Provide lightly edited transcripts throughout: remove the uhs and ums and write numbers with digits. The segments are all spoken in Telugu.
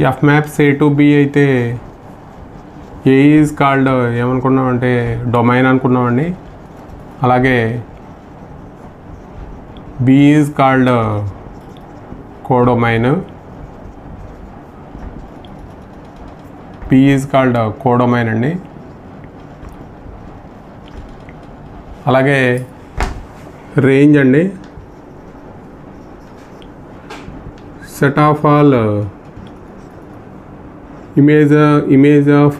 F maps A to B అయితే ఏ ఈజ్ కాల్డ్ ఏమనుకున్నామంటే డొమైన్ అనుకున్నామండి. అలాగే B is called codomain, B is called codomain అండి. అలాగే రేంజ్ అండి, set of all image of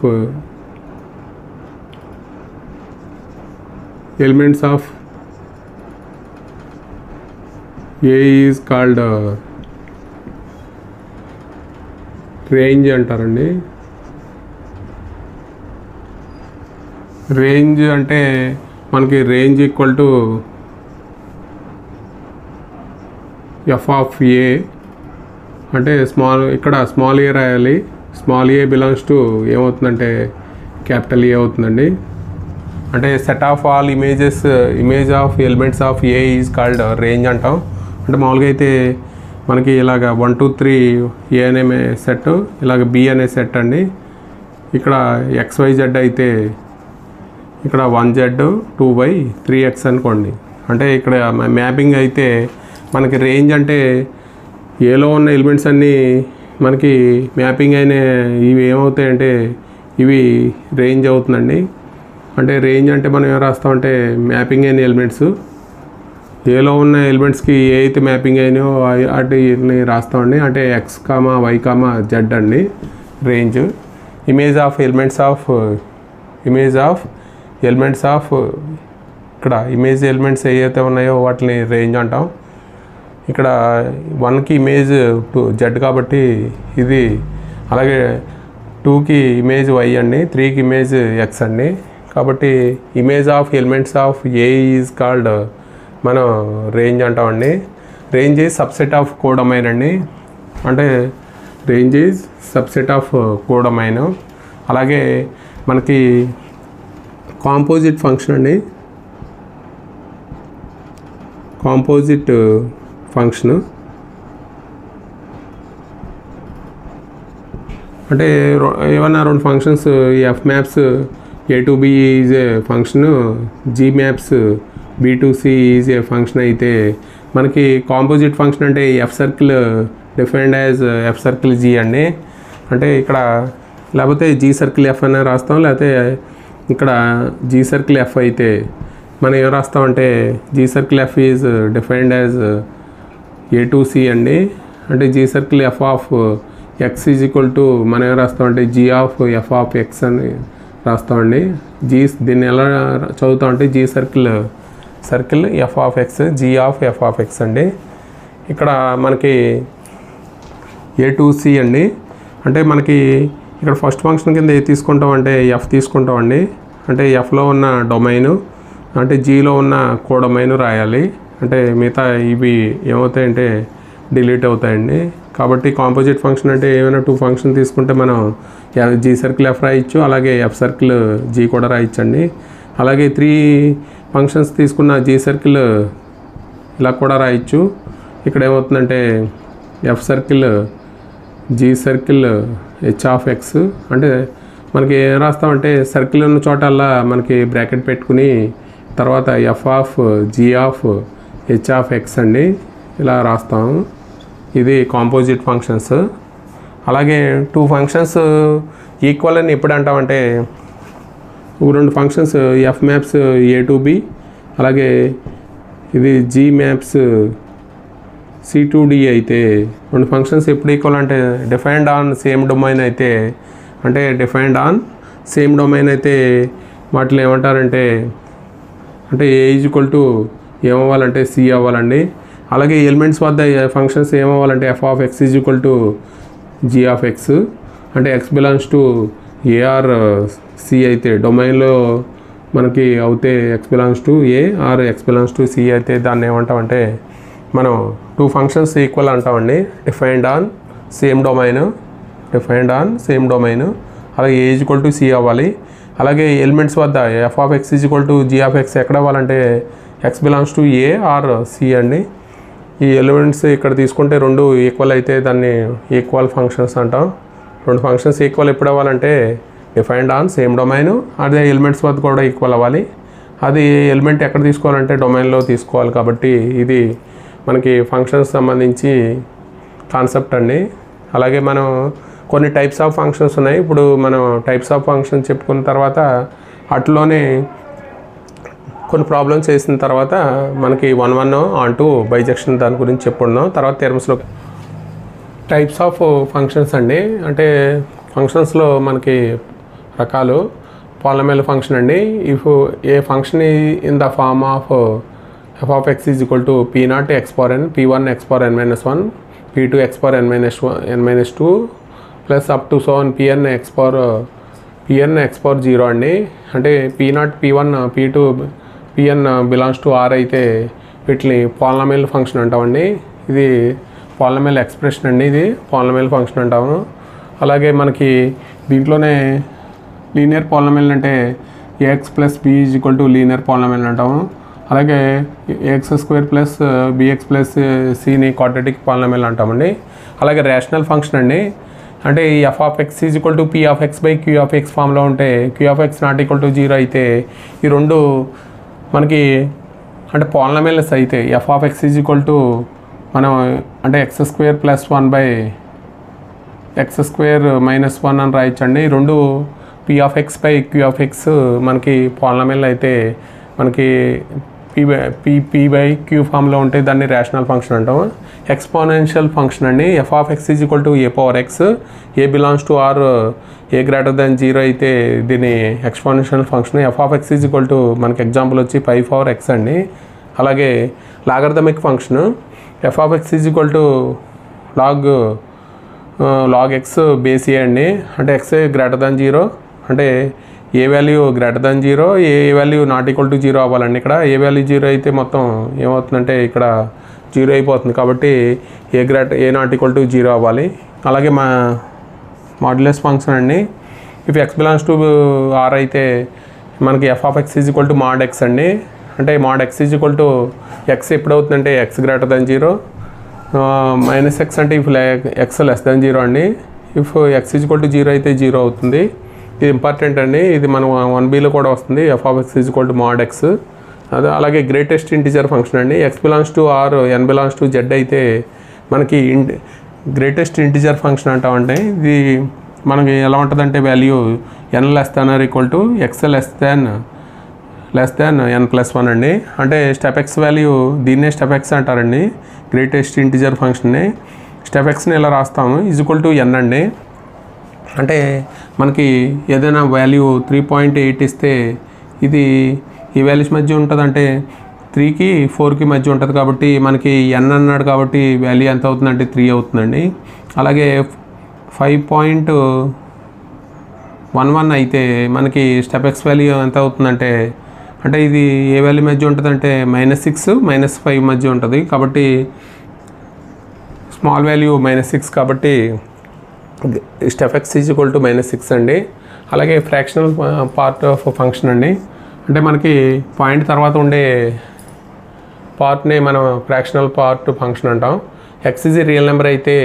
elements of A is called range అంటారండి. రేంజ్ అంటే మనకి range equal to F of A అంటే ఇక్కడ స్మాల్ ఏ రాయాలి. స్మాల్ ఏ బిలాంగ్స్ టు ఏమవుతుందంటే క్యాపిటల్ ఏ అవుతుందండి. అంటే set of all image of elements of A is called range అంటాం. అంటే మామూలుగా అయితే మనకి ఇలాగ 1 2 3 ఏ అనే సెట్, ఇలాగ బి అనే సెట్ అండి. ఇక్కడ XYZ అయితే ఇక్కడ 1Z 2Y 3X అనుకోండి. అంటే ఇక్కడ మ్యాపింగ్ అయితే మనకి రేంజ్ అంటే ఏలో ఉన్న ఎలిమెంట్స్ అన్నీ మనకి మ్యాపింగ్ అయిన ఇవి ఏమవుతాయంటే ఇవి రేంజ్ అవుతుందండి. అంటే రేంజ్ అంటే మనం ఏం రాస్తామంటే మ్యాపింగ్ అయిన ఎలిమెంట్స్, ఏలో ఉన్న ఎలిమెంట్స్కి ఏ అయితే మ్యాపింగ్ అయినాయో వాటిని రాస్తామండి. అంటే X, Y, Z అండి range. Image of elements of ఇక్కడ ఇమేజ్ ఎలిమెంట్స్ ఏవైతే ఉన్నాయో వాటిని రేంజ్ అంటాం. ఇక్కడ 1కి ఇమేజ్ 2Z కాబట్టి ఇది, అలాగే 2కి ఇమేజ్ Y అండి, 3కి ఇమేజ్ X అండి. కాబట్టి image of elements of A is called మనం రేంజ్ అంటామండి. Range is subset of codomain అండి. అంటే range is subset of codomain. అలాగే మనకి కాంపోజిట్ ఫంక్షన్ అండి, కాంపోజిట్ ఫంక్షన్ అంటే ఏమన్నా రెండు functions f maps A to B is a function, g maps B to C is a function అయితే మనకి కాంపోజిట్ ఫంక్షన్ అంటే f circle defined as f circle g అండి. అంటే ఇక్కడ లేకపోతే జీ సర్కిల్ ఎఫ్ అనే రాస్తాం, లేకపోతే ఇక్కడ జీ సర్కిల్ ఎఫ్ అయితే మనం ఏం రాస్తామంటే G circle F is defined as A to C అండి. అంటే G circle F of X is equal to మనం ఏం రాస్తామంటే G of F of X అని రాస్తామండి. దీన్ని ఎలా చదువుతామంటే G circle F of X, G of F of X అండి. ఇక్కడ మనకి ఏ టు సి అండి. అంటే మనకి ఇక్కడ ఫస్ట్ ఫంక్షన్ కింద ఏ తీసుకుంటామంటే ఎఫ్ తీసుకుంటామండి. అంటే ఎఫ్లో ఉన్న డొమైను అంటే జీలో ఉన్న కోడొమైన్ రాయాలి. అంటే మిగతా ఇవి ఏమవుతాయంటే డిలీట్ అవుతాయండి. కాబట్టి కాంపోజిట్ ఫంక్షన్ అంటే ఏమైనా 2 ఫంక్షన్ తీసుకుంటే మనం జీ సర్కిల్ ఎఫ్ రాయొచ్చు, అలాగే ఎఫ్ సర్కిల్ జీ కూడా రాయొచ్చండి. అలాగే 3 ఫంక్షన్స్ తీసుకున్న జీ సర్కిల్ ఇలా కూడా రాయొచ్చు. ఇక్కడ ఏమవుతుందంటే f circle g circle h of X. అంటే మనకి ఏం రాస్తామంటే సర్కిల్ ఉన్న చోటల్లా మనకి బ్రాకెట్ పెట్టుకుని తర్వాత f of g of h of X అండి ఇలా రాస్తాము. ఇది కాంపోజిట్ ఫంక్షన్స్. అలాగే 2 ఫంక్షన్స్ ఈక్వల్ అని ఎప్పుడు అంటామంటే 2 functions f maps A to B, అలాగే ఇది g maps C to D అయితే 2 ఫంక్షన్స్ ఎప్పుడు ఈక్వల్ అంటే డిఫైన్డ్ ఆన్ సేమ్ డొమైన్ అయితే, అంటే డిఫైన్డ్ ఆన్ సేమ్ డొమైన్ అయితే వాటిని ఏమంటారంటే అంటే ఏ ఈజ్ ఈక్వల్ టు ఏమవ్వాలంటే సి అవ్వాలండి. అలాగే ఎలిమెంట్స్ వద్ద ఫంక్షన్స్ ఏమవ్వాలంటే F of X is equal to G of X. అంటే X belongs to A or C అయితే డొమైన్లో మనకి అవుతే X belongs to A or X belongs to C అయితే దాన్ని ఏమంటామంటే మనం 2 ఫంక్షన్స్ ఈక్వల్ అంటామండి. డిఫైన్డ్ ఆన్ సేమ్ డొమైన్ అలాగే A is equal to C అవ్వాలి. అలాగే ఎలిమెంట్స్ వద్ద F of X is equal to G of x ఎక్కడ అవ్వాలంటే x belongs to A or C అండి. ఈ ఎలిమెంట్స్ ఇక్కడ తీసుకుంటే రెండు ఈక్వల్ అయితే దాన్ని ఈక్వల్ ఫంక్షన్స్ అంటాం. రెండు ఫంక్షన్స్ ఈక్వల్ ఎప్పుడు అవ్వాలంటే డిఫైన్డ్ ఆన్ సేమ్ డొమైన్, అదే ఎలిమెంట్స్ వద్ద కూడా ఈక్వల్ అవ్వాలి. అది ఎలిమెంట్ ఎక్కడ తీసుకోవాలంటే డొమైన్లో తీసుకోవాలి. కాబట్టి ఇది మనకి ఫంక్షన్స్ సంబంధించి కాన్సెప్ట్ అండి. అలాగే మనం కొన్ని టైప్స్ ఆఫ్ ఫంక్షన్స్ ఉన్నాయి. ఇప్పుడు మనం టైప్స్ ఆఫ్ ఫంక్షన్ చెప్పుకున్న తర్వాత అట్లోనే కొన్ని ప్రాబ్లమ్స్ చేసిన తర్వాత మనకి 1 ఆన్2 బైజెక్షన్ దాని గురించి చెప్పుకున్నాం. తర్వాత థెరమ్స్లో టైప్స్ ఆఫ్ ఫంక్షన్స్ అండి. అంటే ఫంక్షన్స్లో మనకి రకాలు. పాలినామియల్ ఫంక్షన్ అండి. If a function in the form of f of x is equal to p0 x power n, p1 x power n minus 1, p2 x power n minus 2 plus up to so on pn x power 0 అండి. అంటే p0 p1 p2 pn belongs to r అయితే వీటిని పాలినామియల్ ఫంక్షన్ అంటామండి. ఇది పాలినామియల్ ఎక్స్ప్రెషన్ అండి. ఇది పాలినామియల్ ఫంక్షన్ అంటాము. అలాగే మనకి దీంట్లోనే లీనియర్ పాలినామియల్ అంటే ax plus b is equal to linear polynomial అంటాము. అలాగే ax² ప్లస్ bx ప్లస్ cని క్వాడ్రాటిక్ పాలినామియల్ అంటామండి. అలాగే రేషనల్ ఫంక్షన్ అండి. అంటే ఈ f of x is equal to p of x by q of x ఫామ్లో ఉంటే q of x not equal to 0 అయితే ఈ రెండు మనకి అంటే పాలినామియల్స్ అయితే f of x is equal to మనం అంటే x² plus 1 by x² minus 1 అని రాయొచ్చండి. ఈ రెండు p of x by q of x మనకి పాలినామియల్ అయితే మనకి p బై q ఫామ్లో ఉంటే దాన్ని రేషనల్ ఫంక్షన్ అంటాము. ఎక్స్పోనెన్షియల్ ఫంక్షన్ అండి. f of x is equal to a power x, a belongs to r, a greater than 0 అయితే దీన్ని exponential function. f of x is equal to మనకి ఎగ్జాంపుల్ వచ్చి పై పవర్ x అండి. అలాగే logarithmic function f of x is equal to log x base a అండి. అంటే x గ్రేటర్ దాన్ 0 అంటే A value greater than 0, A value not equal to 0 అవ్వాలండి. ఇక్కడ ఏ వాల్యూ 0 అయితే మొత్తం ఏమవుతుందంటే ఇక్కడ 0 అయిపోతుంది. కాబట్టి ఏ నాట్ ఈక్వల్ టు 0 అవ్వాలి. అలాగే మా మాడ్యులస్ ఫంక్షన్ అండి. If x belongs to r అయితే మనకి f of x is equal to mod x అండి. అంటే mod x is equal to x ఎప్పుడు అవుతుందంటే x greater than 0, minus x అంటే ఇఫ్ x లెస్ దాన్ 0 అండి. If x is equal to 0 అయితే 0 అవుతుంది. ఇది ఇంపార్టెంట్ అండి. ఇది మనం 1bలో కూడా వస్తుంది. f of x is equal to mod x. అదే అలాగే గ్రేటెస్ట్ ఇంటిజర్ ఫంక్షన్ అండి. x belongs to r, n belongs to z అయితే మనకి గ్రేటెస్ట్ ఇంటిజర్ ఫంక్షన్ అంటామంటే ఇది మనకి ఎలా ఉంటుందంటే value n less than or equal to x less than n+1 అండి. అంటే స్టెప్ x వాల్యూ దీన్నే స్టెప్ x అంటారండి. గ్రేటెస్ట్ ఇంటిజర్ ఫంక్షన్ని స్టెప్ xని ఇలా రాస్తాము ఈజ్ ఈక్వల్ టు n అండి. అంటే మనకి ఏదైనా వాల్యూ 3.8 ఇస్తే ఇది ఈ వాల్యూస్ మధ్య ఉంటుంది. అంటే 3కి 4కి మధ్య ఉంటుంది. కాబట్టి మనకి n అన్నాడు కాబట్టి వాల్యూ ఎంత అవుతుందంటే 3 అవుతుందండి. అలాగే 5.11 అయితే మనకి స్టెప్ x వాల్యూ ఎంత అవుతుందంటే అంటే ఇది ఏ వాల్యూ మధ్య ఉంటుందంటే -6 -5 మధ్య ఉంటుంది. కాబట్టి స్మాల్ వాల్యూ -6 కాబట్టి step x is equal to -6 అండి. అలాగే ఫ్రాక్షనల్ పార్ట్ ఆఫ్ ఫంక్షన్ అండి. అంటే మనకి పాయింట్ తర్వాత ఉండే పార్ట్ని మనం ఫ్రాక్షనల్ పార్ట్ ఫంక్షన్ అంటాం. x ఈజ్ రియల్ నెంబర్ అయితే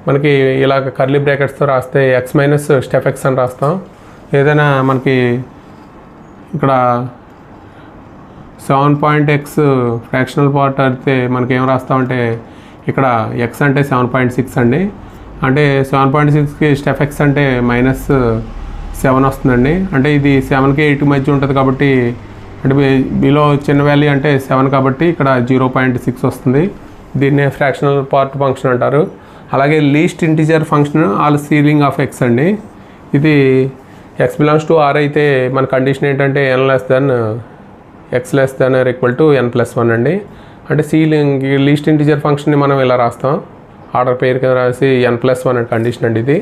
మనకి ఇలా కర్లీ బ్రాకెట్స్తో రాస్తే x మైనస్ స్టెప్ x అని రాస్తాం. ఏదైనా మనకి ఇక్కడ 7.x ఫ్రాక్షనల్ పార్ట్ అయితే మనకి ఏం రాస్తామంటే ఇక్కడ x అంటే 7.6 అండి. అంటే 7.6కి స్టెప్ x అంటే -7 వస్తుందండి. అంటే ఇది 7కి 8 మధ్య ఉంటుంది. కాబట్టి అంటే బిలో చిన్న వాల్యూ అంటే 7 కాబట్టి ఇక్కడ 0.6 వస్తుంది. దీన్నే ఫ్రాక్షనల్ పార్ట్ ఫంక్షన్ అంటారు. అలాగే least integer function all ceiling of x అండి. ఇది x బిలాంగ్స్ టు r అయితే మన కండిషన్ ఏంటంటే n less than x less than or equal to n+1 అండి. అంటే సీలింగ్ లీస్ట్ ఇంటిజర్ ఫంక్షన్ని మనం ఇలా రాస్తాం. ఆర్డర్ పేరు కింద రాసి n+1 అనే కండిషన్ అండి ఇది.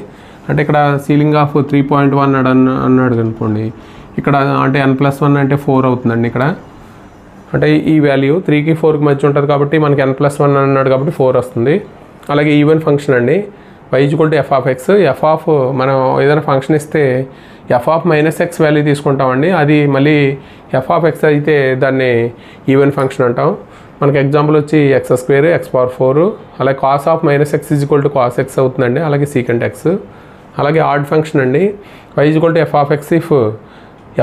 అంటే ఇక్కడ సీలింగ్ ఆఫ్ 3.1 అన్నాడు అనుకోండి. ఇక్కడ అంటే n+1 అంటే 4 అవుతుందండి. ఇక్కడ అంటే ఈ వాల్యూ 3కి 4కి మధ్య ఉంటుంది కాబట్టి మనకి n+1 అన్నాడు కాబట్టి 4 వస్తుంది. అలాగే ఈవెన్ ఫంక్షన్ అండి. y equal to f of x. మనం ఏదైనా ఫంక్షన్ ఇస్తే f of -x వాల్యూ తీసుకుంటామండి. అది మళ్ళీ f of x అయితే దాన్ని ఈవెన్ ఫంక్షన్ అంటాం. మనకి ఎగ్జాంపుల్ వచ్చి x² x⁴, అలాగే cos of -x = cos x అవుతుందండి, అలాగే secant x. అలాగే ఆడ్ ఫంక్షన్ అండి, y = f of x if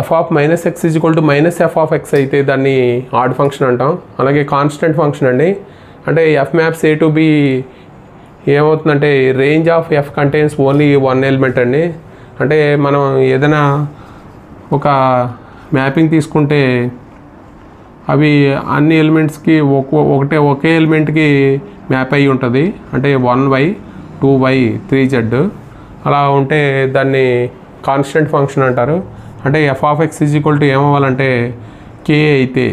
f of -x = -f of x అయితే దాన్ని ఆడ్ ఫంక్షన్ అంటాం. అలాగే కాన్స్టెంట్ ఫంక్షన్ అండి, అంటే f maps a to b ఏమవుతుందంటే range of f contains only one element అండి. అంటే మనం ఏదైనా ఒక మ్యాపింగ్ తీసుకుంటే అవి అన్ని ఎలిమెంట్స్కి ఒకే ఎలిమెంట్కి మ్యాప్ అయ్యి ఉంటుంది. అంటే 1y 2y 3z అలా ఉంటే దాన్ని కాన్స్టెంట్ ఫంక్షన్ అంటారు. అంటే f of x = ఏమవ్వాలంటే k అయితే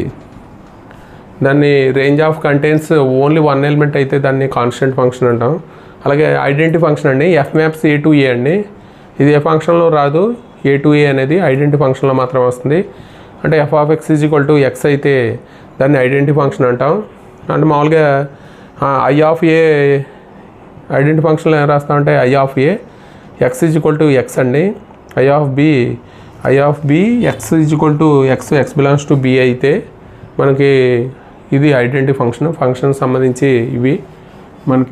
దాన్ని range of contains only one element అయితే దాన్ని కాన్స్టెంట్ ఫంక్షన్ అంటాం. అలాగే ఐడెంటిటీ ఫంక్షన్ అండి, f maps a to a అండి. ఇది ఏ ఫంక్షన్లో రాదు, a to a అనేది ఐడెంటిటీ ఫంక్షన్లో మాత్రం వస్తుంది. అంటే f of x = x అయితే దాన్ని ఐడెంటిటీ ఫంక్షన్ అంటాం. అంటే మామూలుగా i of a ఐడెంటిటీ ఫంక్షన్లో ఏం రాస్తామంటే i of a x = x అండి, i of b x = x belongs to b అయితే మనకి ఇది ఐడెంటిటీ ఫంక్షన్ సంబంధించి ఇవి మనకి